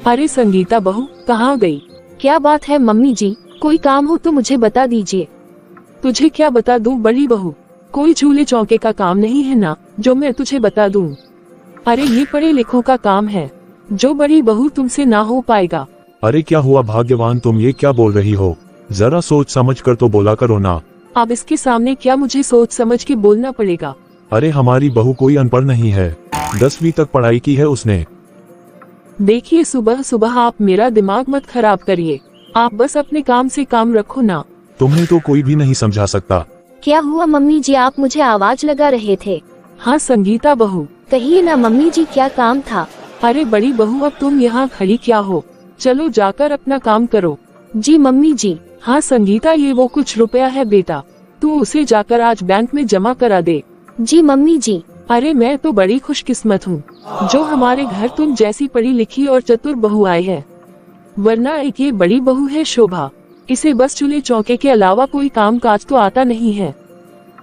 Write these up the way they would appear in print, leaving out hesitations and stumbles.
अरे संगीता बहू कहाँ गई? क्या बात है मम्मी जी, कोई काम हो तो मुझे बता दीजिए। तुझे क्या बता दूं बड़ी बहू, कोई चूल्हे चौके का काम नहीं है ना जो मैं तुझे बता दूं। अरे ये पढ़े लिखों का काम है जो बड़ी बहू तुमसे ना हो पाएगा। अरे क्या हुआ भाग्यवान, तुम ये क्या बोल रही हो? जरा सोच समझ कर तो बोला करो ना। अब इसके सामने क्या मुझे सोच समझ के बोलना पड़ेगा? अरे हमारी बहू कोई अनपढ़ नहीं है, 10वीं तक पढ़ाई की है उसने। देखिए सुबह सुबह आप मेरा दिमाग मत खराब करिए, आप बस अपने काम से काम रखो ना। तुम्हें तो कोई भी नहीं समझा सकता। क्या हुआ मम्मी जी, आप मुझे आवाज लगा रहे थे? हाँ संगीता बहू। कहिए ना मम्मी जी, क्या काम था? अरे बड़ी बहू अब तुम यहाँ खड़ी क्या हो, चलो जाकर अपना काम करो। जी मम्मी जी। हाँ संगीता, ये वो कुछ रुपया है बेटा, तू उसे जाकर आज बैंक में जमा करा दे। जी मम्मी जी। अरे मैं तो बड़ी खुशकिस्मत हूँ जो हमारे घर तुम जैसी पढ़ी लिखी और चतुर बहू आई है, वरना एक ये बड़ी बहू है शोभा, इसे बस चूल्हे चौके के अलावा कोई काम काज तो आता नहीं है।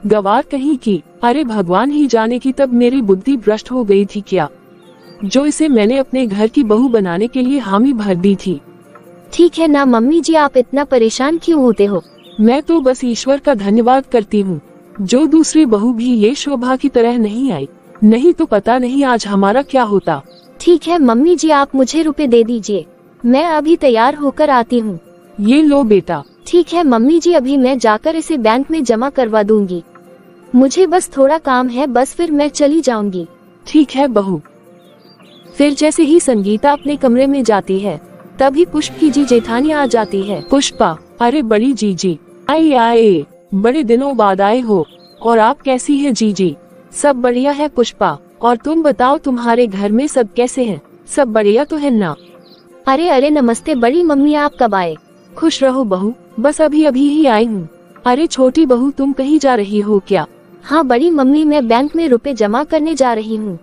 गवार कहीं की। अरे भगवान ही जाने की तब मेरी बुद्धि भ्रष्ट हो गई थी क्या, जो इसे मैंने अपने घर की बहू बनाने के लिए हामी भर दी थी। ठीक है ना मम्मी जी, आप इतना परेशान क्यों होते हो? मैं तो बस ईश्वर का धन्यवाद करती हूँ जो दूसरी बहू भी ये शोभा की तरह नहीं आई, नहीं तो पता नहीं आज हमारा क्या होता। ठीक है मम्मी जी, आप मुझे रुपए दे दीजिए, मैं अभी तैयार होकर आती हूँ। ये लो बेटा। ठीक है मम्मी जी, अभी मैं जाकर इसे बैंक में जमा करवा दूंगी। मुझे बस थोड़ा काम है, बस फिर मैं चली जाऊंगी। ठीक है बहू। फिर जैसे ही संगीता अपने कमरे में जाती है तभी पुष्प की जी जेठानी आ जाती है। पुष्पा, अरे बड़ी जीजी आए आए, बड़े दिनों बाद आए हो, और आप कैसी है जीजी? सब बढ़िया है पुष्पा, और तुम बताओ तुम्हारे घर में सब कैसे हैं? सब बढ़िया तो है ना। अरे अरे नमस्ते बड़ी मम्मी, आप कब आए? खुश रहो बहू, बस अभी अभी ही आई हूँ। अरे छोटी बहू तुम कहीं जा रही हो क्या? हाँ बड़ी मम्मी, मैं बैंक में रुपए जमा करने जा रही हूँ,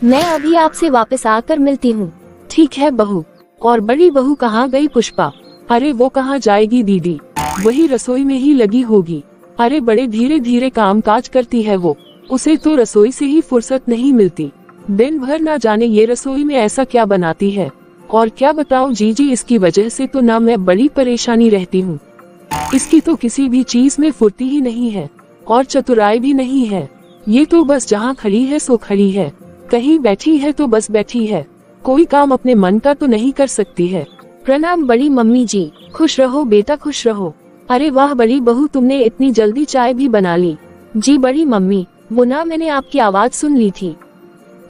मैं अभी आपसे वापस आकर मिलती हूँ। ठीक है बहू। और बड़ी बहू कहाँ गई पुष्पा? अरे वो कहाँ जाएगी दीदी, वही रसोई में ही लगी होगी। अरे बड़े धीरे धीरे काम काज करती है वो, उसे तो रसोई से ही फुर्सत नहीं मिलती, दिन भर ना जाने ये रसोई में ऐसा क्या बनाती है। और क्या बताऊं जीजी, इसकी वजह से तो ना मैं बड़ी परेशानी रहती हूँ। इसकी तो किसी भी चीज में फुर्ती ही नहीं है और चतुराई भी नहीं है, ये तो बस जहाँ खड़ी है सो खड़ी है, कहीं बैठी है तो बस बैठी है, कोई काम अपने मन का तो नहीं कर सकती है। प्रणाम बड़ी मम्मी जी। खुश रहो बेटा, खुश रहो। अरे वाह बड़ी बहू, तुमने इतनी जल्दी चाय भी बना ली। जी बड़ी मम्मी, वो ना मैंने आपकी आवाज सुन ली थी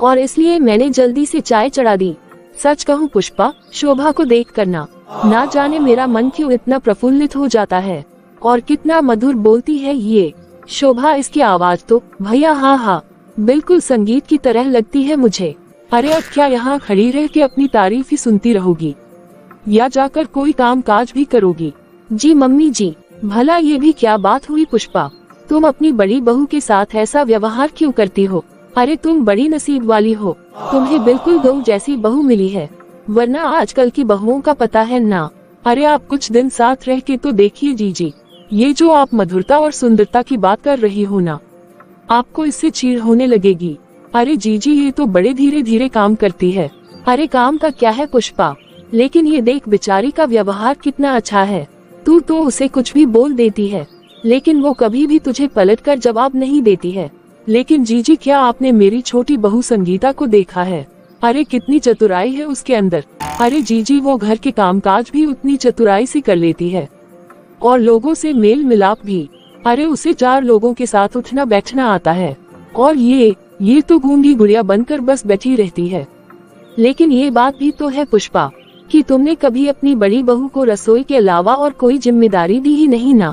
और इसलिए मैंने जल्दी से चाय चढ़ा दी। सच कहूँ पुष्पा, शोभा को देख कर ना जाने मेरा मन क्यों इतना प्रफुल्लित हो जाता है, और कितना मधुर बोलती है ये शोभा, इसकी आवाज तो भैया हाँ बिल्कुल संगीत की तरह लगती है मुझे। अरे अब क्या यहाँ खड़ी रह के अपनी तारीफ ही सुनती रहोगी या जाकर कोई काम काज भी करोगी? जी मम्मी जी। भला ये भी क्या बात हुई पुष्पा, तुम अपनी बड़ी बहू के साथ ऐसा व्यवहार क्यों करती हो? अरे तुम बड़ी नसीब वाली हो, तुम्हें बिल्कुल गऊ जैसी बहू मिली है, वरना आजकल की बहुओं का पता है ना। अरे आप कुछ दिन साथ रह के तो देखिए जीजी, ये जो आप मधुरता और सुंदरता की बात कर रही हो ना, आपको इससे चीड़ होने लगेगी। अरे जीजी ये तो बड़े धीरे धीरे काम करती है। अरे काम का क्या है पुष्पा, लेकिन ये देख बेचारी का व्यवहार कितना अच्छा है, तू तो उसे कुछ भी बोल देती है लेकिन वो कभी भी तुझे पलटकर जवाब नहीं देती है। लेकिन जीजी क्या आपने मेरी छोटी बहू संगीता को देखा है? अरे कितनी चतुराई है उसके अंदर। अरे जीजी वो घर के कामकाज भी उतनी चतुराई से कर लेती है और लोगों से मेल मिलाप भी। अरे उसे 4 लोगों के साथ उठना बैठना आता है, और ये तो गूंगी गुड़िया बनकर बस बैठी रहती है। लेकिन ये बात भी तो है पुष्पा कि तुमने कभी अपनी बड़ी बहू को रसोई के अलावा और कोई जिम्मेदारी दी ही नहीं ना।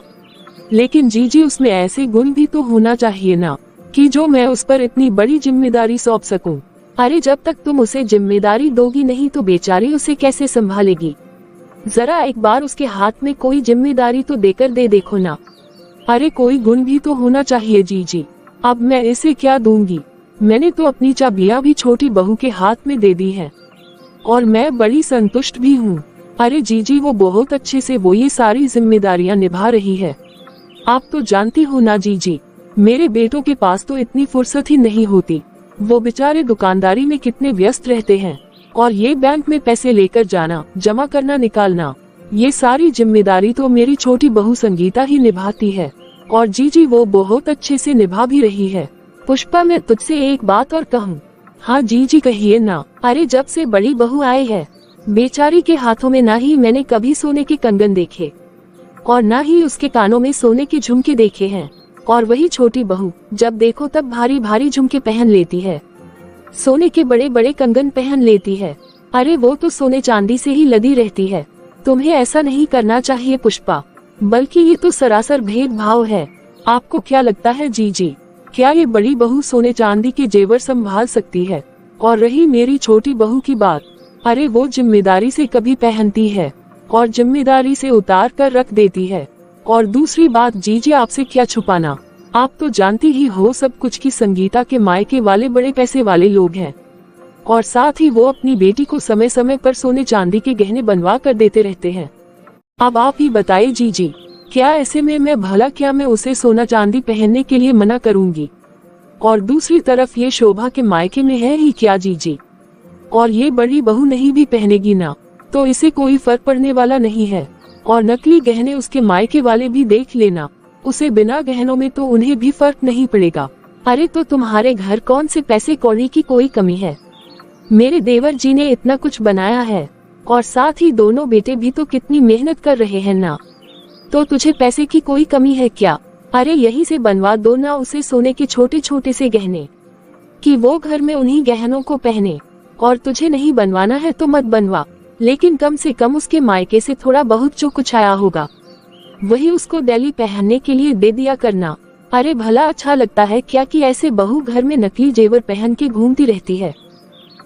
लेकिन जीजी उसमें ऐसे गुण भी तो होना चाहिए ना कि जो मैं उस पर इतनी बड़ी जिम्मेदारी सौंप सकूं। अरे जब तक तुम उसे जिम्मेदारी दोगी नहीं तो बेचारी उसे कैसे संभालेगी? जरा एक बार उसके हाथ में कोई जिम्मेदारी तो देकर दे देखो ना। अरे कोई गुण भी तो होना चाहिए जीजी, अब मैं इसे क्या दूंगी? मैंने तो अपनी चाबियां भी छोटी बहू के हाथ में दे दी है और मैं बड़ी संतुष्ट भी हूँ। अरे जीजी वो बहुत अच्छे से वो ये सारी जिम्मेदारियां निभा रही है। आप तो जानती हो ना जीजी, मेरे बेटों के पास तो इतनी फुर्सत ही नहीं होती, वो बेचारे दुकानदारी में कितने व्यस्त रहते हैं और ये बैंक में पैसे लेकर जाना, जमा करना, निकालना, ये सारी जिम्मेदारी तो मेरी छोटी बहू संगीता ही निभाती है। और जीजी वो बहुत अच्छे से निभा भी रही है। पुष्पा मैं तुझसे एक बात और कहूँ? हाँ जीजी कहिए ना। अरे जब से बड़ी बहू आई है, बेचारी के हाथों में ना ही मैंने कभी सोने के कंगन देखे और ना ही उसके कानों में सोने के झुमके देखे हैं। और वही छोटी बहू जब देखो तब भारी भारी झुमके पहन लेती है, सोने के बड़े बड़े कंगन पहन लेती है। अरे वो तो सोने चांदी से ही लदी रहती है। तुम्हें ऐसा नहीं करना चाहिए पुष्पा, बल्कि ये तो सरासर भेदभाव है। आपको क्या लगता है जीजी, क्या ये बड़ी बहू सोने चांदी के जेवर संभाल सकती है? और रही मेरी छोटी बहू की बात, अरे वो जिम्मेदारी से कभी पहनती है और जिम्मेदारी से उतार कर रख देती है। और दूसरी बात जीजी, आपसे क्या छुपाना, आप तो जानती ही हो सब कुछ कि संगीता के मायके वाले बड़े पैसे वाले लोग हैं और साथ ही वो अपनी बेटी को समय समय पर सोने चांदी के गहने बनवा कर देते रहते हैं। अब आप ही बताइए जीजी, क्या ऐसे में मैं भला क्या मैं उसे सोना चांदी पहनने के लिए मना करूंगी? और दूसरी तरफ ये शोभा के मायके में है ही क्या जीजी, और ये बड़ी बहू नहीं भी पहनेगी ना तो इसे कोई फर्क पड़ने वाला नहीं है। और नकली गहने उसके मायके वाले भी देख लेना, उसे बिना गहनों में तो उन्हें भी फर्क नहीं पड़ेगा। अरे तो तुम्हारे घर कौन से पैसे कौड़ी की कोई कमी है? मेरे देवर जी ने इतना कुछ बनाया है और साथ ही दोनों बेटे भी तो कितनी मेहनत कर रहे हैं ना, तो तुझे पैसे की कोई कमी है क्या? अरे यहीं से बनवा दो ना उसे सोने के छोटे छोटे से गहने, कि वो घर में उन्हीं गहनों को पहने। और तुझे नहीं बनवाना है तो मत बनवा, लेकिन कम से कम उसके मायके से थोड़ा बहुत जो कुछ आया होगा वही उसको डेली पहनने के लिए दे दिया करना। अरे भला अच्छा लगता है क्या कि ऐसे बहू घर में नकली जेवर पहन के घूमती रहती है?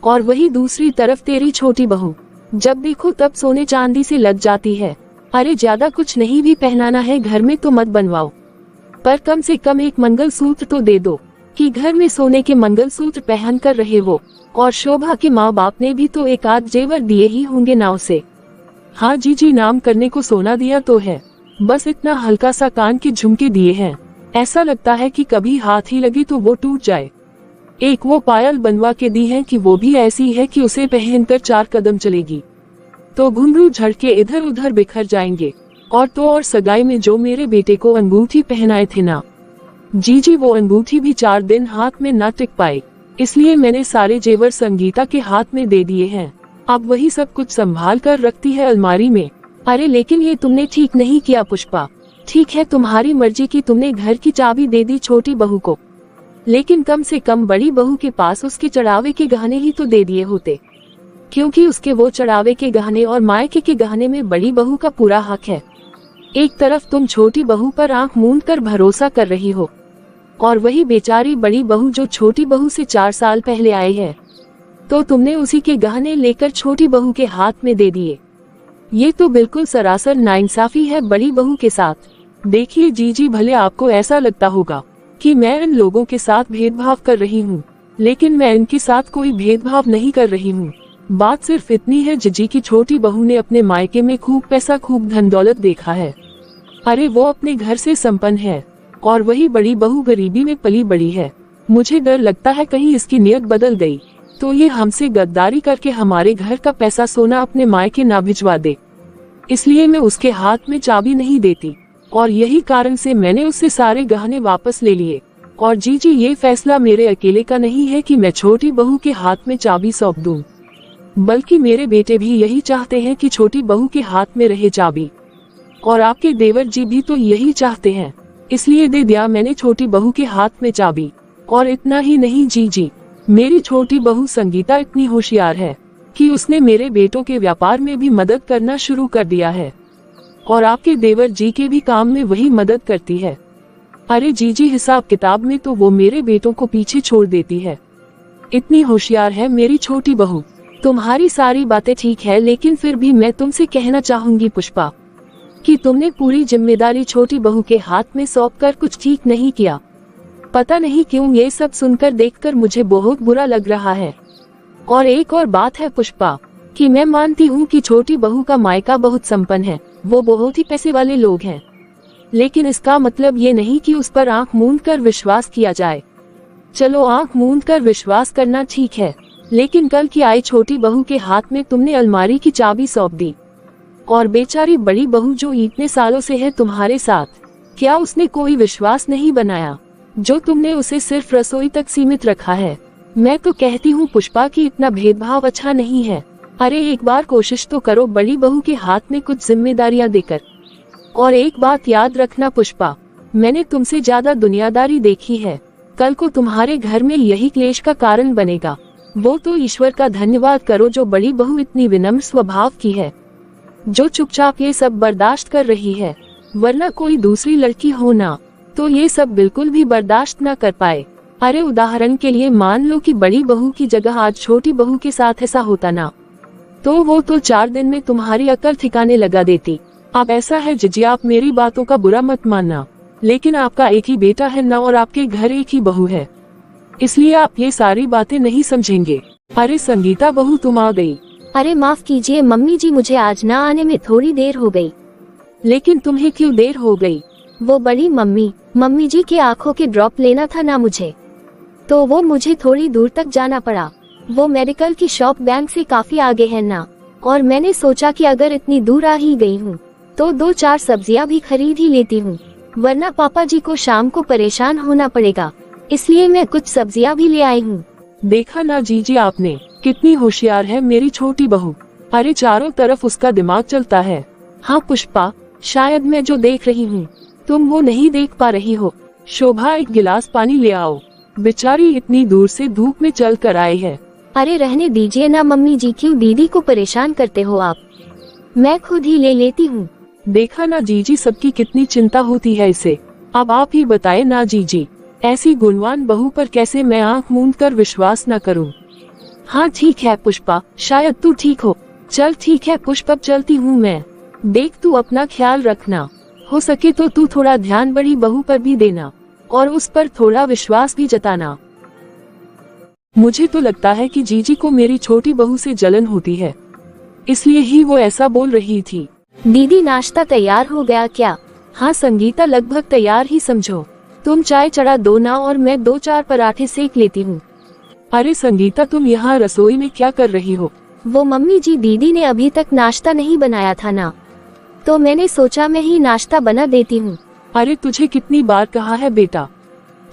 और वही दूसरी तरफ तेरी छोटी बहू जब देखो तब सोने चांदी से लग जाती है। अरे ज्यादा कुछ नहीं भी पहनाना है घर में तो मत बनवाओ, पर कम से कम एक मंगलसूत्र तो दे दो कि घर में सोने के मंगलसूत्र पहन कर रहे वो। और शोभा के माँ बाप ने भी तो एक आध जेवर दिए ही होंगे ना उसे। हाँ जीजी, नाम करने को सोना दिया तो है, बस इतना हल्का सा कान के झुमके दिए हैं, ऐसा लगता है कि कभी हाथ ही लगी तो वो टूट जाए। एक वो पायल बनवा के दी है कि वो भी ऐसी है कि उसे पहनकर 4 कदम चलेगी तो घुंघरू झड़ के इधर उधर बिखर जाएंगे। और तो और सगाई में जो मेरे बेटे को अंगूठी पहनाए थे ना जीजी, वो अंगूठी भी 4 दिन हाथ में ना टिक पाए, इसलिए मैंने सारे जेवर संगीता के हाथ में दे दिए हैं। अब वही सब कुछ संभाल कर रखती है अलमारी में। अरे लेकिन ये तुमने ठीक नहीं किया पुष्पा। ठीक है तुम्हारी मर्जी की तुमने घर की चाबी दे दी छोटी बहू को, लेकिन कम से कम बड़ी बहू के पास उसके चढ़ावे के गहने ही तो दे दिए होते, क्योंकि उसके वो चढ़ावे के गहने और मायके के गहने में बड़ी बहू का पूरा हक है। एक तरफ तुम छोटी बहू पर आंख मूंद कर भरोसा कर रही हो और वही बेचारी बड़ी बहू जो छोटी बहू से 4 साल पहले आई है तो तुमने उसी के गहने लेकर छोटी बहू के हाथ में दे दिए। ये तो बिल्कुल सरासर नाइंसाफी है बड़ी बहू के साथ। देखिए जीजी, भले आपको ऐसा लगता होगा कि मैं इन लोगों के साथ भेदभाव कर रही हूँ, लेकिन मैं इनके साथ कोई भेदभाव नहीं कर रही हूँ। बात सिर्फ इतनी है जीजी की छोटी बहू ने अपने मायके में खूब पैसा खूब धन दौलत देखा है। अरे वो अपने घर से संपन्न है और वही बड़ी बहू गरीबी में पली बड़ी है। मुझे डर लगता है कहीं इसकी नियत बदल गई तो ये हमसे गद्दारी करके हमारे घर का पैसा सोना अपने मायके ना भिजवा दे, इसलिए मैं उसके हाथ में चाबी नहीं देती और यही कारण से मैंने उससे सारे गहने वापस ले लिए। और जीजी, ये फैसला मेरे अकेले का नहीं है कि मैं छोटी बहू के हाथ में चाबी सौंप दूं, बल्कि मेरे बेटे भी यही चाहते हैं कि छोटी बहू के हाथ में रहे चाबी, और आपके देवर जी भी तो यही चाहते हैं, इसलिए दे दिया मैंने छोटी बहू के हाथ में चाबी। और इतना ही नहीं जीजी, मेरी छोटी बहू संगीता इतनी होशियार है कि उसने मेरे बेटों के व्यापार में भी मदद करना शुरू कर दिया है और आपके देवर जी के भी काम में वही मदद करती है। अरे जीजी, हिसाब किताब में तो वो मेरे बेटों को पीछे छोड़ देती है, इतनी होशियार है मेरी छोटी बहू। तुम्हारी सारी बातें ठीक है, लेकिन फिर भी मैं तुमसे कहना चाहूंगी पुष्पा कि तुमने पूरी जिम्मेदारी छोटी बहू के हाथ में सौंपकर कुछ ठीक नहीं किया। पता नहीं क्यों ये सब सुनकर देखकर मुझे बहुत बुरा लग रहा है। और एक और बात है पुष्पा कि मैं मानती हूँ कि छोटी बहू का मायका बहुत संपन्न है, वो बहुत ही पैसे वाले लोग हैं, लेकिन इसका मतलब ये नहीं कि उस पर आंख मूंद कर विश्वास किया जाए। चलो आंख मूंद कर विश्वास करना ठीक है, लेकिन कल की आई छोटी बहू के हाथ में तुमने अलमारी की चाबी सौंप दी। और बेचारी बड़ी बहू जो इतने सालों से है तुम्हारे साथ, क्या उसने कोई विश्वास नहीं बनाया, जो तुमने उसे सिर्फ रसोई तक सीमित रखा है। मैं तो कहती हूँ पुष्पा की इतना भेदभाव अच्छा नहीं है। अरे एक बार कोशिश तो करो बड़ी बहू के हाथ में कुछ जिम्मेदारियां देकर। और एक बात याद रखना पुष्पा, मैंने तुमसे ज्यादा दुनियादारी देखी है। कल को तुम्हारे घर में यही क्लेश का कारण बनेगा। वो तो ईश्वर का धन्यवाद करो जो बड़ी बहू इतनी विनम्र स्वभाव की है, जो चुपचाप ये सब बर्दाश्त कर रही है। वरना कोई दूसरी लड़की हो ना तो ये सब बिल्कुल भी बर्दाश्त ना कर पाए। अरे उदाहरण के लिए मान लो कि बड़ी बहू की जगह आज छोटी बहू के साथ ऐसा होता ना, तो वो तो 4 दिन में तुम्हारी अकल ठिकाने लगा देती। अब ऐसा है जीजी, आप मेरी बातों का बुरा मत मानना, लेकिन आपका एक ही बेटा है ना और आपके घर एक ही बहू है, इसलिए आप ये सारी बातें नहीं समझेंगे। अरे संगीता बहू तुम आ गई। अरे माफ कीजिए मम्मी जी, मुझे आज ना आने में थोड़ी देर हो गई। लेकिन तुम्हें क्यों देर हो गई? वो बड़ी मम्मी जी के आंखों के ड्रॉप लेना था ना मुझे, तो वो मुझे थोड़ी दूर तक जाना पड़ा। वो मेडिकल की शॉप बैंक से काफी आगे है ना, और मैंने सोचा कि अगर इतनी दूर आ ही गई हूँ तो 2-4 सब्जियां भी खरीद ही लेती हूँ, वरना पापा जी को शाम को परेशान होना पड़ेगा, इसलिए मैं कुछ सब्जियां भी ले आई हूँ। देखा ना जीजी आपने, कितनी होशियार है मेरी छोटी बहू। अरे चारों तरफ उसका दिमाग चलता है। हाँ पुष्पा, शायद मैं जो देख रही हूँ तुम वो नहीं देख पा रही हो। शोभा एक गिलास पानी ले आओ, बेचारी इतनी दूर से धूप में चल कर आई है। अरे रहने दीजिए ना मम्मी जी, क्यों दीदी को परेशान करते हो आप, मैं खुद ही ले लेती हूँ। देखा ना जीजी, सबकी कितनी चिंता होती है इसे। अब आप ही बताए ना जीजी, ऐसी गुणवान बहू पर कैसे मैं आंख मूंद कर विश्वास न करूं। हाँ ठीक है पुष्पा, शायद तू ठीक हो। चल ठीक है पुष्पा, चलती हूँ मैं। देख तू अपना ख्याल रखना, हो सके तो तू थोड़ा ध्यान बड़ी बहू पर भी देना और उस पर थोड़ा विश्वास भी जताना। मुझे तो लगता है कि जीजी को मेरी छोटी बहू से जलन होती है, इसलिए ही वो ऐसा बोल रही थी। दीदी नाश्ता तैयार हो गया क्या? हाँ संगीता, लगभग तैयार ही समझो। तुम चाय चढ़ा दो ना और मैं 2-4 पराठे सेक लेती हूँ। अरे संगीता, तुम यहाँ रसोई में क्या कर रही हो? वो मम्मी जी, दीदी ने अभी तक नाश्ता नहीं बनाया था ना, तो मैंने सोचा मैं ही नाश्ता बना देती हूँ। अरे तुझे कितनी बार कहा है बेटा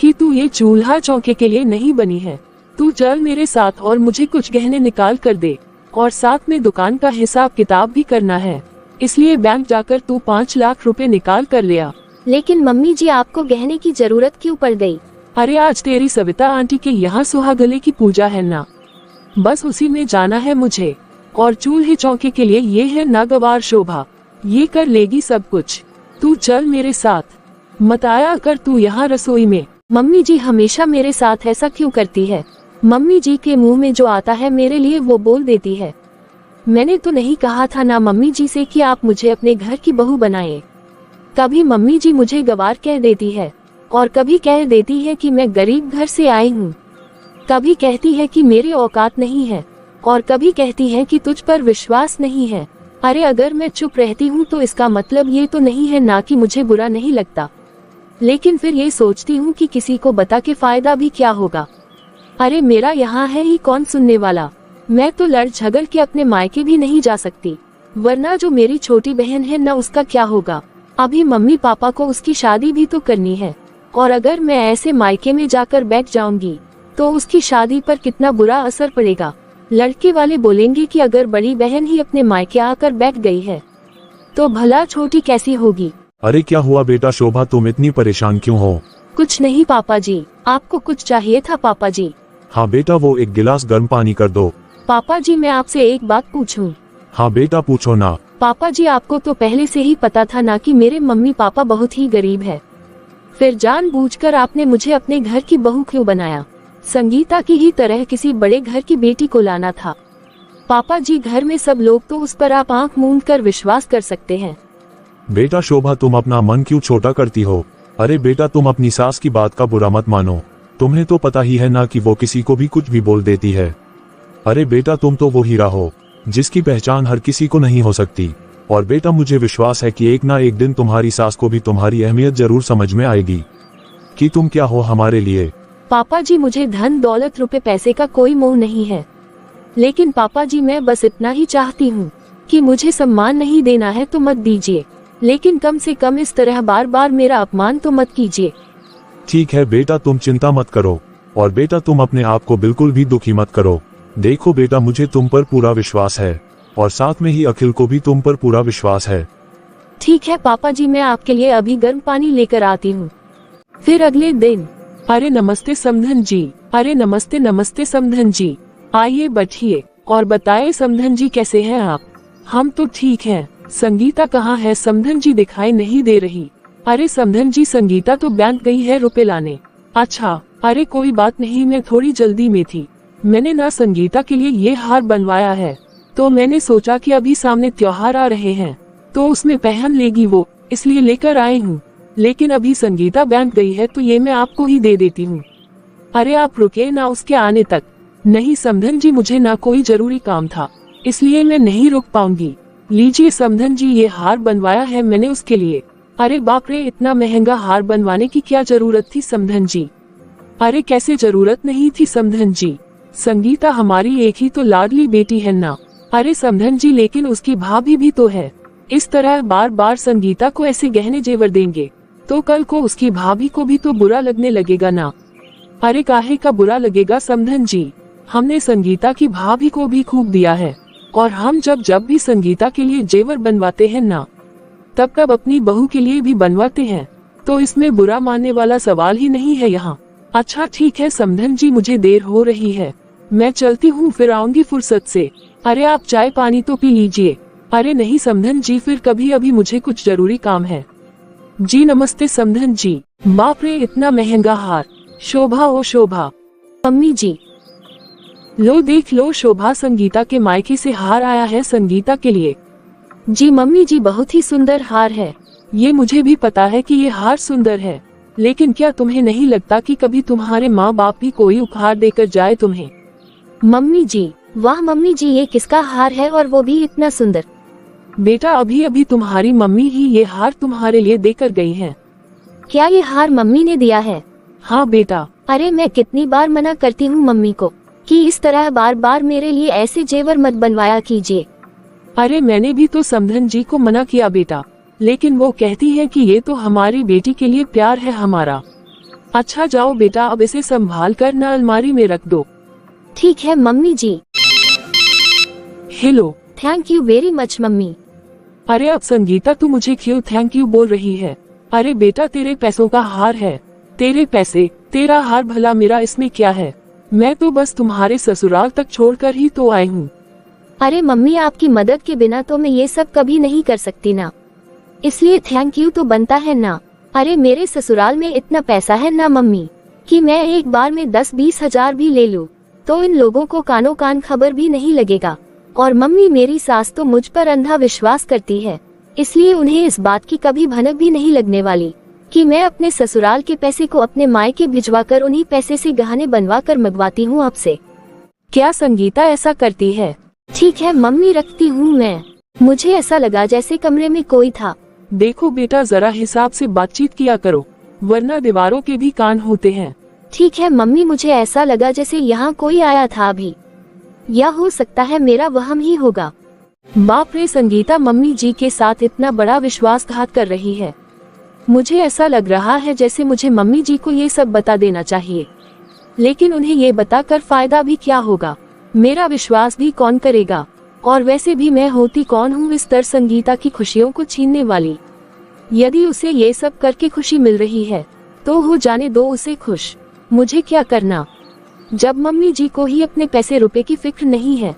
कि तू ये चूल्हा चौके के लिए नहीं बनी है। तू चल मेरे साथ और मुझे कुछ गहने निकाल कर दे, और साथ में दुकान का हिसाब किताब भी करना है, इसलिए बैंक जाकर तू 5 लाख रुपए निकाल कर ले आ। लेकिन मम्मी जी, आपको गहने की जरूरत क्यों पड़ गई? अरे आज तेरी सविता आंटी के यहाँ सुहागले की पूजा है ना, बस उसी में जाना है मुझे। और चूल्हे चौके के लिए ये है नागवार शोभा, ये कर लेगी सब कुछ। तू चल मेरे साथ, मत आया कर तू यहाँ रसोई में। मम्मी जी हमेशा मेरे साथ ऐसा क्यों करती है? मम्मी जी के मुंह में जो आता है मेरे लिए वो बोल देती है। मैंने तो नहीं कहा था ना मम्मी जी से कि आप मुझे अपने घर की बहू बनाए। कभी मम्मी जी मुझे गवार कह देती है, और कभी कह देती है कि मैं गरीब घर से आई हूँ, कभी कहती है कि मेरी औकात नहीं है, और कभी कहती है कि तुझ पर विश्वास नहीं है। अरे अगर मैं चुप रहती हूँ तो इसका मतलब ये तो नहीं है ना कि मुझे बुरा नहीं लगता, लेकिन फिर ये सोचती हूँ कि किसी को बता के फायदा भी क्या होगा। अरे मेरा यहाँ है ही कौन सुनने वाला, मैं तो लड़ झगड़ के अपने मायके भी नहीं जा सकती, वरना जो मेरी छोटी बहन है ना उसका क्या होगा। अभी मम्मी पापा को उसकी शादी भी तो करनी है, और अगर मैं ऐसे मायके में जाकर बैठ जाऊंगी तो उसकी शादी पर कितना बुरा असर पड़ेगा। लड़के वाले बोलेंगे कि अगर बड़ी बहन ही अपने मायके आकर बैठ गई है तो भला छोटी कैसी होगी। अरे क्या हुआ बेटा शोभा, तुम इतनी परेशान क्यों हो? कुछ नहीं पापा जी, आपको कुछ चाहिए था पापा जी? हाँ बेटा, वो एक गिलास गर्म पानी कर दो। पापा जी मैं आपसे एक बात पूछूं? हाँ बेटा पूछो ना। पापा जी आपको तो पहले से ही पता था ना कि मेरे मम्मी पापा बहुत ही गरीब है, फिर जानबूझकर आपने मुझे अपने घर की बहू क्यों बनाया? संगीता की ही तरह किसी बड़े घर की बेटी को लाना था। पापा जी घर में सब लोग तो उस पर आप आंख मूंद कर विश्वास कर सकते हैं। बेटा शोभा, तुम अपना मन क्यों छोटा करती हो? अरे बेटा, तुम अपनी सास की बात का बुरा मत मानो, तुम्हें तो पता ही है ना कि वो किसी को भी कुछ भी बोल देती है। अरे बेटा, तुम तो वो हीरा हो जिसकी पहचान हर किसी को नहीं हो सकती, और बेटा मुझे विश्वास है कि एक ना एक दिन तुम्हारी सास को भी तुम्हारी अहमियत जरूर समझ में आएगी कि तुम क्या हो हमारे लिए। पापा जी मुझे धन दौलत रुपए पैसे का कोई मोह नहीं है, लेकिन पापा जी मैं बस इतना ही चाहती हूँ कि मुझे सम्मान नहीं देना है तो मत दीजिए, लेकिन कम से कम इस तरह बार बार मेरा अपमान तो मत कीजिए। ठीक है बेटा, तुम चिंता मत करो, और बेटा तुम अपने आप को बिल्कुल भी दुखी मत करो। देखो बेटा, मुझे तुम पर पूरा विश्वास है, और साथ में ही अखिल को भी तुम पर पूरा विश्वास है। ठीक है पापा जी, मैं आपके लिए अभी गर्म पानी लेकर आती हूँ। फिर अगले दिन। अरे नमस्ते समधन जी। अरे नमस्ते नमस्ते समधन जी, आइए बैठिए और बताएं समधन जी कैसे हैं आप। हम तो ठीक हैं। संगीता कहाँ है? समधन जी दिखाई नहीं दे रही। अरे समधन जी, संगीता तो बैंक गई है रुपए लाने। अच्छा, अरे कोई बात नहीं, मैं थोड़ी जल्दी में थी। मैंने ना संगीता के लिए ये हार बनवाया है, तो मैंने सोचा कि अभी सामने त्योहार आ रहे हैं तो उसमें पहन लेगी वो, इसलिए लेकर आई हूँ। लेकिन अभी संगीता बैंक गई है तो ये मैं आपको ही दे देती हूँ। अरे आप रुके ना उसके आने तक। नहीं समधन जी, मुझे ना कोई जरूरी काम था, इसलिए मैं नहीं रुक पाऊंगी। लीजिए समधन जी, ये हार बनवाया है मैंने उसके लिए। अरे बाप रे, इतना महंगा हार बनवाने की क्या जरूरत थी समधन जी? अरे कैसे जरूरत नहीं थी समधन जी? संगीता हमारी एक ही तो लाडली बेटी है ना। अरे समधन जी, लेकिन उसकी भाभी भी तो है। इस तरह बार बार संगीता को ऐसे गहने जेवर देंगे तो कल को उसकी भाभी को भी तो बुरा लगने लगेगा ना। अरे काहे का बुरा लगेगा समधन जी? हमने संगीता की भाभी को भी खूब दिया है, और हम जब भी संगीता के लिए जेवर बनवाते हैं ना, तब अपनी बहू के लिए भी बनवाते हैं, तो इसमें बुरा मानने वाला सवाल ही नहीं है यहाँ। अच्छा ठीक है समधन जी, मुझे देर हो रही है, मैं चलती हूँ, फिर आऊंगी फुर्सत से। अरे आप चाय पानी तो पी लीजिए। अरे नहीं समधन जी, फिर कभी, अभी मुझे कुछ जरूरी काम है। जी नमस्ते समधन जी। बाप रे, इतना महंगा हार। शोभा ओ शोभा। मम्मी जी, लो देख लो शोभा, संगीता के मायके से हार आया है संगीता के लिए। जी मम्मी जी, बहुत ही सुंदर हार है। ये मुझे भी पता है कि ये हार सुंदर है, लेकिन क्या तुम्हें नहीं लगता कि कभी तुम्हारे माँ बाप भी कोई उपहार देकर जाए तुम्हें? मम्मी जी, वाह मम्मी जी, ये किसका हार है और वो भी इतना सुंदर? बेटा अभी अभी तुम्हारी मम्मी ही ये हार तुम्हारे लिए देकर गई है। क्या ये हार मम्मी ने दिया है? हाँ बेटा। अरे मैं कितनी बार मना करती हूँ मम्मी को कि इस तरह बार बार मेरे लिए ऐसे जेवर मत बनवाया कीजिए। अरे मैंने भी तो समधन जी को मना किया बेटा, लेकिन वो कहती है कि ये तो हमारी बेटी के लिए प्यार है हमारा। अच्छा जाओ बेटा, अब इसे संभाल कर ना अलमारी में रख दो। ठीक है mummy ji. Hello. Thank you very much mummy. अरे अब संगीता तू मुझे क्यों थैंक यू बोल रही है? अरे बेटा, तेरे पैसों का हार है, तेरे पैसे, तेरा हार, भला मेरा इसमें क्या है? मैं तो बस तुम्हारे ससुराल तक छोड़कर ही तो आई हूँ। अरे मम्मी, आपकी मदद के बिना तो मैं ये सब कभी नहीं कर सकती ना, इसलिए थैंक यू तो बनता है ना। अरे मेरे ससुराल में इतना पैसा है ना मम्मी कि मैं एक बार में 10-20 हजार भी ले लूँ तो इन लोगों को कानों कान खबर भी नहीं लगेगा। और मम्मी, मेरी सास तो मुझ पर अंधा विश्वास करती है, इसलिए उन्हें इस बात की कभी भनक भी नहीं लगने वाली कि मैं अपने ससुराल के पैसे को अपने मायके भिजवा कर उन्हीं पैसे से गहने बनवा कर मंगवाती हूँ आपसे। क्या संगीता ऐसा करती है? ठीक है मम्मी, रखती हूँ मैं। मुझे ऐसा लगा जैसे कमरे में कोई था। देखो बेटा, जरा हिसाब से बातचीत किया करो, वरना दीवारों के भी कान होते हैं। ठीक है मम्मी, मुझे ऐसा लगा जैसे यहाँ कोई आया था अभी, या हो सकता है मेरा वहम ही होगा। बाप रे, संगीता मम्मी जी के साथ इतना बड़ा विश्वासघात कर रही है। मुझे ऐसा लग रहा है जैसे मुझे मम्मी जी को ये सब बता देना चाहिए, लेकिन उन्हें ये बताकर फायदा भी क्या होगा? मेरा विश्वास भी कौन करेगा? और वैसे भी मैं होती कौन हूँ इस तरह संगीता की खुशियों को छीनने वाली? यदि उसे ये सब करके खुशी मिल रही है तो हो जाने दो उसे खुश, मुझे क्या करना? जब मम्मी जी को ही अपने पैसे रुपए की फिक्र नहीं है,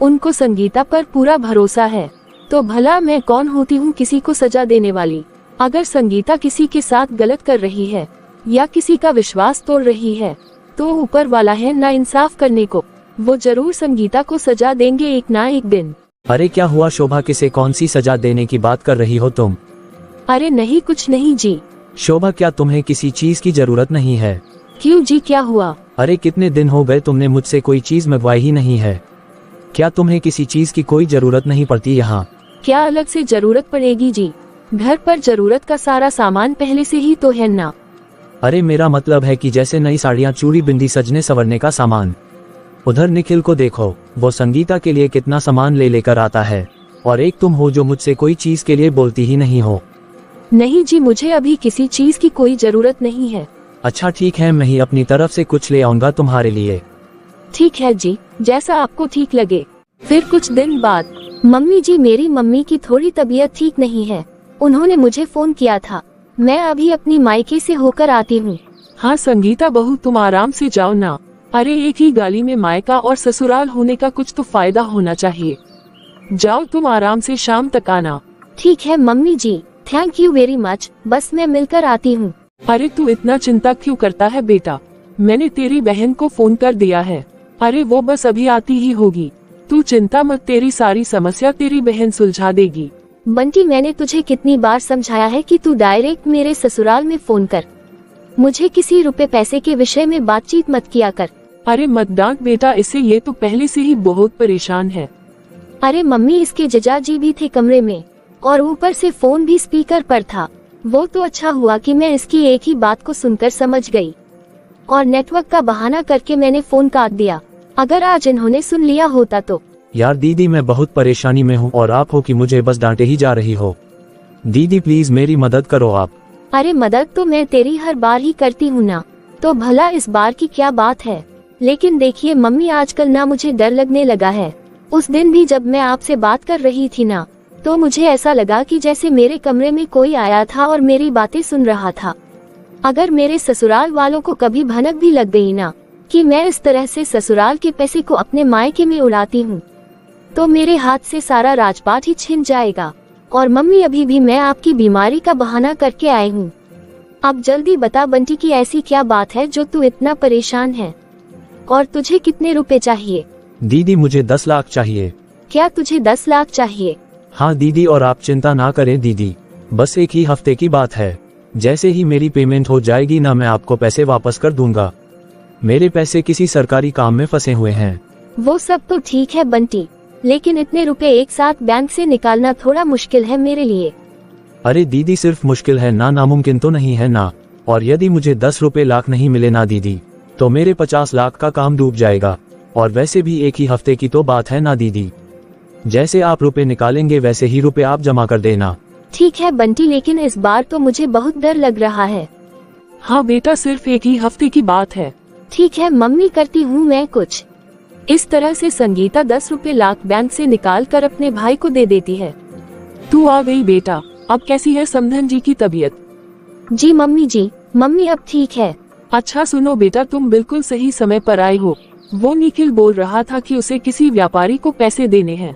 उनको संगीता पर पूरा भरोसा है, तो भला मैं कौन होती हूँ किसी को सजा देने वाली? अगर संगीता किसी के साथ गलत कर रही है या किसी का विश्वास तोड़ रही है तो ऊपर वाला है ना इंसाफ करने को, वो जरूर संगीता को सजा देंगे एक ना एक दिन। अरे क्या हुआ शोभा, किसे कौन सी सजा देने की बात कर रही हो तुम? अरे नहीं, कुछ नहीं जी। शोभा, क्या तुम्हें किसी चीज की जरूरत नहीं है? क्यों जी, क्या हुआ? अरे कितने दिन हो गए तुमने मुझसे कोई चीज मंगवाई ही नहीं है। क्या तुम्हें किसी चीज की कोई जरूरत नहीं पड़ती यहाँ? क्या अलग से जरूरत पड़ेगी जी? घर पर जरूरत का सारा सामान पहले से ही तो है ना। अरे मेरा मतलब है कि जैसे नई साड़ियाँ, चूड़ी, बिंदी, सजने संवरने का सामान। उधर निखिल को देखो, वो संगीता के लिए कितना सामान ले लेकर आता है, और एक तुम हो जो मुझसे कोई चीज के लिए बोलती ही नहीं हो। नहीं जी, मुझे अभी किसी चीज की कोई जरूरत नहीं है। अच्छा ठीक है, मैं ही अपनी तरफ से कुछ ले आऊंगा तुम्हारे लिए। ठीक है जी, जैसा आपको ठीक लगे। फिर कुछ दिन बाद, मम्मी जी, मेरी मम्मी की थोड़ी तबीयत ठीक नहीं है, उन्होंने मुझे फोन किया था। मैं अभी अपनी मायके से होकर आती हूँ। हाँ संगीता बहू, तुम आराम से जाओ ना। अरे एक ही गाली में मायका और ससुराल होने का कुछ तो फायदा होना चाहिए। जाओ तुम आराम से, शाम तक आना। ठीक है mummy ji, thank you very much, बस मैं मिलकर आती हूँ। अरे तू इतना चिंता क्यों करता है बेटा, मैंने तेरी बहन को फोन कर दिया है। अरे वो बस अभी आती ही होगी, तू चिंता मत, तेरी सारी समस्या तेरी बहन सुलझा देगी। बंटी, मैंने तुझे कितनी बार समझाया है कि तू डायरेक्ट मेरे ससुराल में फोन कर, मुझे किसी रुपए पैसे के विषय में बातचीत मत किया कर। अरे मत डांट बेटा इसे, ये तो पहले से ही बहुत परेशान है। अरे मम्मी, इसके जीजाजी भी थे कमरे में और ऊपर से फोन भी स्पीकर पर था। वो तो अच्छा हुआ कि मैं इसकी एक ही बात को सुनकर समझ गई और नेटवर्क का बहाना करके मैंने फोन काट दिया। अगर आज इन्होंने सुन लिया होता तो। यार दीदी, मैं बहुत परेशानी में हूँ और आप हो कि मुझे बस डांटे ही जा रही हो। दीदी प्लीज मेरी मदद करो आप। अरे मदद तो मैं तेरी हर बार ही करती हूँ ना, तो भला इस बार की क्या बात है। लेकिन देखिए मम्मी, आजकल ना मुझे डर लगने लगा है। उस दिन भी जब मैं आपसे बात कर रही थी ना, तो मुझे ऐसा लगा कि जैसे मेरे कमरे में कोई आया था और मेरी बातें सुन रहा था। अगर मेरे ससुराल वालों को कभी भनक भी लग गई ना कि मैं इस तरह से ससुराल के पैसे को अपने मायके में उड़ाती हूँ, तो मेरे हाथ से सारा राजपाट ही छिन जाएगा। और मम्मी, अभी भी मैं आपकी बीमारी का बहाना करके आई हूँ। अब जल्दी बता बंटी की ऐसी क्या बात है जो तू इतना परेशान है, और तुझे कितने रुपए चाहिए? दीदी मुझे 10 लाख चाहिए। क्या तुझे 10 लाख चाहिए? हाँ दीदी, और आप चिंता ना करें दीदी, बस एक ही हफ्ते की बात है। जैसे ही मेरी पेमेंट हो जाएगी ना, मैं आपको पैसे वापस कर दूंगा। मेरे पैसे किसी सरकारी काम में फंसे हुए हैं। वो सब तो ठीक है बंटी, लेकिन इतने रुपए एक साथ बैंक से निकालना थोड़ा मुश्किल है मेरे लिए। अरे दीदी, सिर्फ मुश्किल है ना, नामुमकिन तो नहीं है ना। और यदि मुझे 10 रुपए लाख नहीं मिले ना दीदी, तो मेरे 50 लाख का काम डूब जाएगा। और वैसे भी एक ही हफ्ते की तो बात है ना दीदी, जैसे आप रुपए निकालेंगे वैसे ही रुपए आप जमा कर देना। ठीक है बंटी, लेकिन इस बार तो मुझे बहुत डर लग रहा है। हाँ बेटा, सिर्फ एक ही हफ्ते की बात है। ठीक है मम्मी, करती हूँ मैं कुछ। इस तरह से संगीता 10 रुपए लाख बैंक से निकाल कर अपने भाई को दे देती है। तू आ गई बेटा, अब कैसी है समधन जी की तबीयत? जी मम्मी जी, मम्मी अब ठीक है। अच्छा सुनो बेटा, तुम बिल्कुल सही समय पर आए हो। वो निखिल बोल रहा था कि उसे किसी व्यापारी को पैसे देने हैं,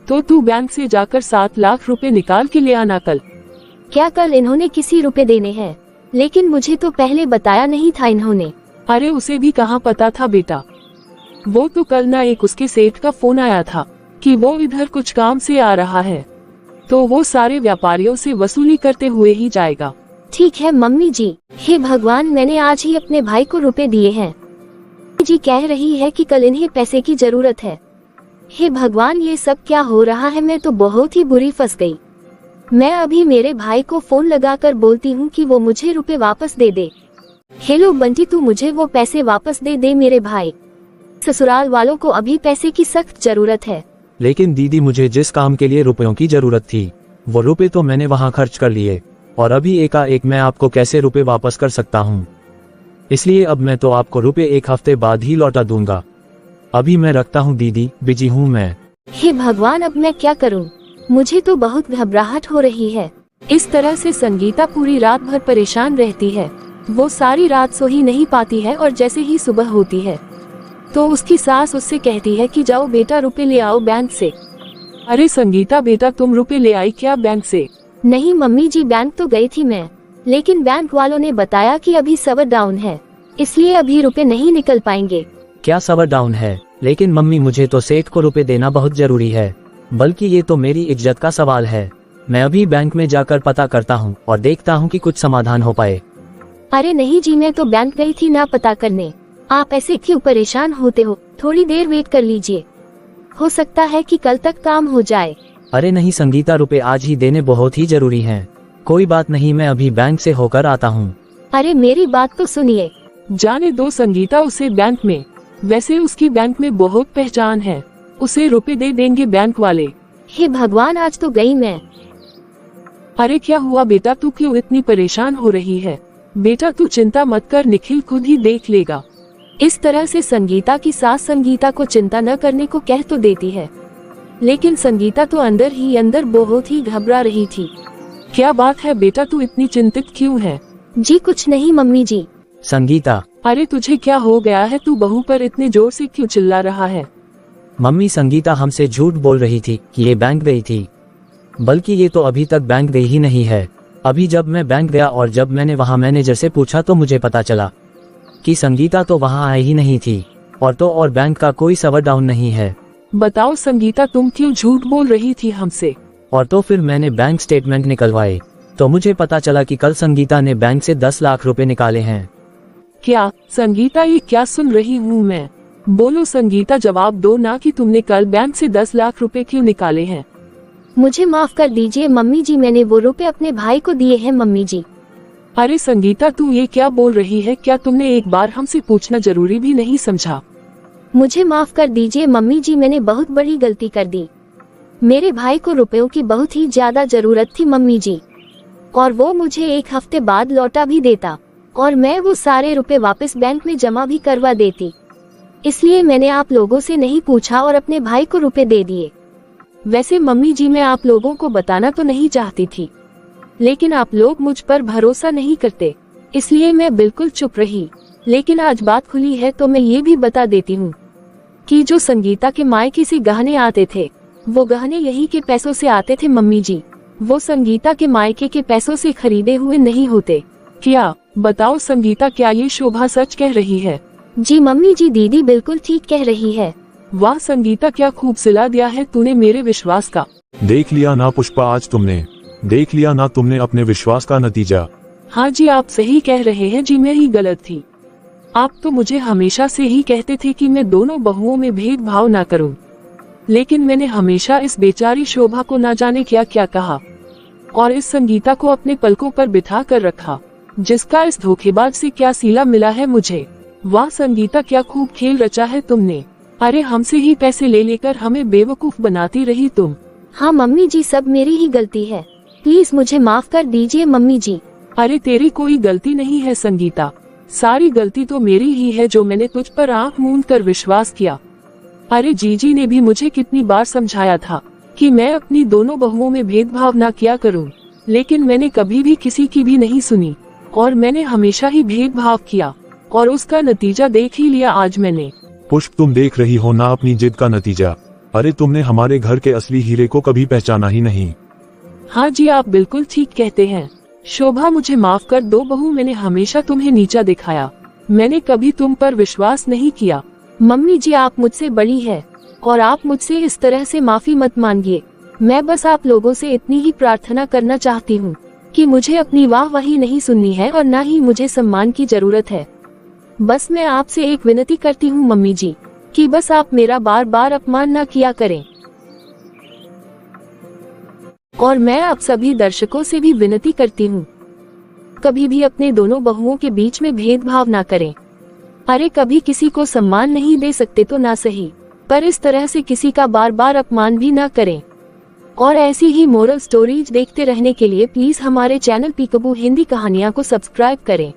तो तू बैंक से जाकर 7 लाख रुपए निकाल के ले आना कल। क्या कल इन्होंने किसी रुपए देने हैं? लेकिन मुझे तो पहले बताया नहीं था इन्होंने। अरे उसे भी कहाँ पता था बेटा, वो तो कल ना एक उसके सेठ का फोन आया था कि वो इधर कुछ काम से आ रहा है, तो वो सारे व्यापारियों से वसूली करते हुए ही जाएगा। ठीक है मम्मी जी। हे भगवान, मैंने आज ही अपने भाई को रुपए दिए हैं। जी कह रही है कि कल इन्हें पैसे की जरूरत है। हे भगवान, ये सब क्या हो रहा है? मैं तो बहुत ही बुरी फंस गई। मैं अभी मेरे भाई को फोन लगाकर बोलती हूँ कि वो मुझे रुपए वापस दे दे। हेलो बंटी, तू मुझे वो पैसे वापस दे दे मेरे भाई। ससुराल वालों को अभी पैसे की सख्त जरूरत है। लेकिन दीदी, मुझे जिस काम के लिए रुपयों की जरूरत थी, वो रुपए तो मैंने वहाँ खर्च कर लिए, और अभी एकाएक मैं आपको कैसे रुपए वापस कर सकता हूँ? इसलिए अब मैं तो आपको रुपए एक हफ्ते बाद ही लौटा दूंगा। अभी मैं रखता हूँ दीदी, बिजी हूँ मैं। हे भगवान, अब मैं क्या करूँ? मुझे तो बहुत घबराहट हो रही है। इस तरह से संगीता पूरी रात भर परेशान रहती है। वो सारी रात सो ही नहीं पाती है, और जैसे ही सुबह होती है तो उसकी सास उससे कहती है कि जाओ बेटा रुपए ले आओ बैंक से। अरे संगीता बेटा, तुम रुपए ले आई क्या बैंक से? नहीं मम्मी जी, बैंक तो गई थी मैं, लेकिन बैंक वालों ने बताया कि अभी सर्वर डाउन है, इसलिए अभी रुपए नहीं निकल पाएंगे। क्या सर्वर डाउन है? लेकिन मम्मी, मुझे तो सेठ को रुपए देना बहुत जरूरी है, बल्कि ये तो मेरी इज्जत का सवाल है। मैं अभी बैंक में जाकर पता करता हूँ और देखता हूँ कि कुछ समाधान हो पाए। अरे नहीं जी, मैं तो बैंक गई थी ना पता करने। आप ऐसे क्यों परेशान होते हो? थोड़ी देर वेट कर लीजिए, हो सकता है कि कल तक काम हो जाए। अरे नहीं संगीता, रुपए आज ही देने बहुत ही जरूरी हैं। कोई बात नहीं, मैं अभी बैंक से होकर आता हूँ। अरे मेरी बात तो सुनिए। जाने दो संगीता उसे बैंक में, वैसे उसकी बैंक में बहुत पहचान है, उसे रुपए दे देंगे बैंक वाले। हे भगवान, आज तो गई मैं। अरे क्या हुआ बेटा, तू क्यों इतनी परेशान हो रही है? बेटा तू चिंता मत कर, निखिल खुद ही देख लेगा। इस तरह से संगीता की सास संगीता को चिंता न करने को कह तो देती है, लेकिन संगीता तो अंदर ही अंदर बहुत ही घबरा रही थी। क्या बात है बेटा, तू इतनी चिंतित क्यों है? जी कुछ नहीं मम्मी जी। संगीता, अरे तुझे क्या हो गया है? तू बहू पर इतने जोर से क्यों चिल्ला रहा है? मम्मी संगीता हमसे झूठ बोल रही थी कि ये बैंक गई थी, बल्कि ये तो अभी तक बैंक गई ही नहीं है। अभी जब मैं बैंक गया और जब मैंने वहाँ मैनेजर से पूछा तो मुझे पता चला कि संगीता तो वहाँ आई ही नहीं थी, और बैंक का कोई सर्वर डाउन नहीं है। बताओ संगीता, तुम क्यों झूठ बोल रही थी हमसे? और तो फिर मैंने बैंक स्टेटमेंट निकलवाए तो मुझे पता चला कि कल संगीता ने बैंक से 10 लाख रुपए निकाले हैं। क्या संगीता, ये क्या सुन रही हूँ मैं? बोलो संगीता, जवाब दो ना कि तुमने कल बैंक से 10 लाख रुपए क्यों निकाले हैं? मुझे माफ कर दीजिए मम्मी जी, मैंने वो रुपए अपने भाई को दिए हैं मम्मी जी। अरे संगीता, तू ये क्या बोल रही है? क्या तुमने एक बार हमसे पूछना जरूरी भी नहीं समझा? मुझे माफ कर दीजिए मम्मी जी, मैंने बहुत बड़ी गलती कर दी। मेरे भाई को रुपयों की बहुत ही ज्यादा जरूरत थी मम्मी जी, और वो मुझे 1 हफ्ते बाद लौटा भी देता और मैं वो सारे रुपए वापस बैंक में जमा भी करवा देती। इसलिए मैंने आप लोगों से नहीं पूछा और अपने भाई को रुपए दे दिए। वैसे मम्मी जी, मैं आप लोगों को बताना तो नहीं चाहती थी, लेकिन आप लोग मुझ पर भरोसा नहीं करते, इसलिए मैं बिल्कुल चुप रही। लेकिन आज बात खुली है तो मैं ये भी बता देती हूँ कि जो संगीता के मायके से गहने आते थे, वो गहने यही के पैसों से आते थे मम्मी जी। वो संगीता के मायके के पैसों से खरीदे हुए नहीं होते। क्या बताओ संगीता, क्या ये शोभा सच कह रही है? जी मम्मी जी, दीदी बिल्कुल ठीक कह रही है। वाह संगीता, क्या खूब सिला दिया है तूने मेरे विश्वास का। देख लिया ना पुष्पा, आज तुमने देख लिया ना तुमने अपने विश्वास का नतीजा। हाँ जी, आप सही कह रहे हैं जी, मैं ही गलत थी। आप तो मुझे हमेशा से ही कहते थे कि मैं दोनों बहुओं में भेदभाव ना करूं, लेकिन मैंने हमेशा इस बेचारी शोभा को ना जाने क्या क्या कहा और इस संगीता को अपने पलकों पर बिठा कर रखा, जिसका इस धोखेबाज से क्या सिला मिला है मुझे। वाह संगीता, क्या खूब खेल रचा है तुमने। अरे हमसे ही पैसे ले लेकर हमें बेवकूफ बनाती रही तुम। हाँ मम्मी जी, सब मेरी ही गलती है, प्लीज मुझे माफ कर दीजिए मम्मी जी। अरे तेरी कोई गलती नहीं है संगीता, सारी गलती तो मेरी ही है जो मैंने तुझ पर आंख मूंद कर विश्वास किया। अरे जीजी ने भी मुझे कितनी बार समझाया था कि मैं अपनी दोनों बहुओं में भेदभाव ना किया करूं, लेकिन मैंने कभी भी किसी की भी नहीं सुनी और मैंने हमेशा ही भेदभाव किया और उसका नतीजा देख ही लिया आज मैंने। पुष्प, तुम देख रही हो ना अपनी जिद का नतीजा। अरे तुमने हमारे घर के असली हीरे को कभी पहचाना ही नहीं। हाँ जी, आप बिल्कुल ठीक कहते हैं। शोभा मुझे माफ कर दो बहू, मैंने हमेशा तुम्हें नीचा दिखाया, मैंने कभी तुम पर विश्वास नहीं किया। मम्मी जी, आप मुझसे बड़ी है और आप मुझसे इस तरह से माफी मत मांगिए। मैं बस आप लोगों से इतनी ही प्रार्थना करना चाहती हूँ कि मुझे अपनी वाहवाही नहीं सुननी है और न ही मुझे सम्मान की जरूरत है। बस मैं आपसे एक विनती करती हूँ मम्मी जी कि बस आप मेरा बार बार अपमान न किया करें। और मैं आप सभी दर्शकों से भी विनती करती हूँ, कभी भी अपने दोनों बहुओं के बीच में भेदभाव ना करें। अरे कभी किसी को सम्मान नहीं दे सकते तो ना सही, पर इस तरह से किसी का बार बार अपमान भी ना करें। और ऐसी ही मोरल स्टोरीज देखते रहने के लिए प्लीज हमारे चैनल पीकबू हिंदी कहानियाँ को सब्सक्राइब करें।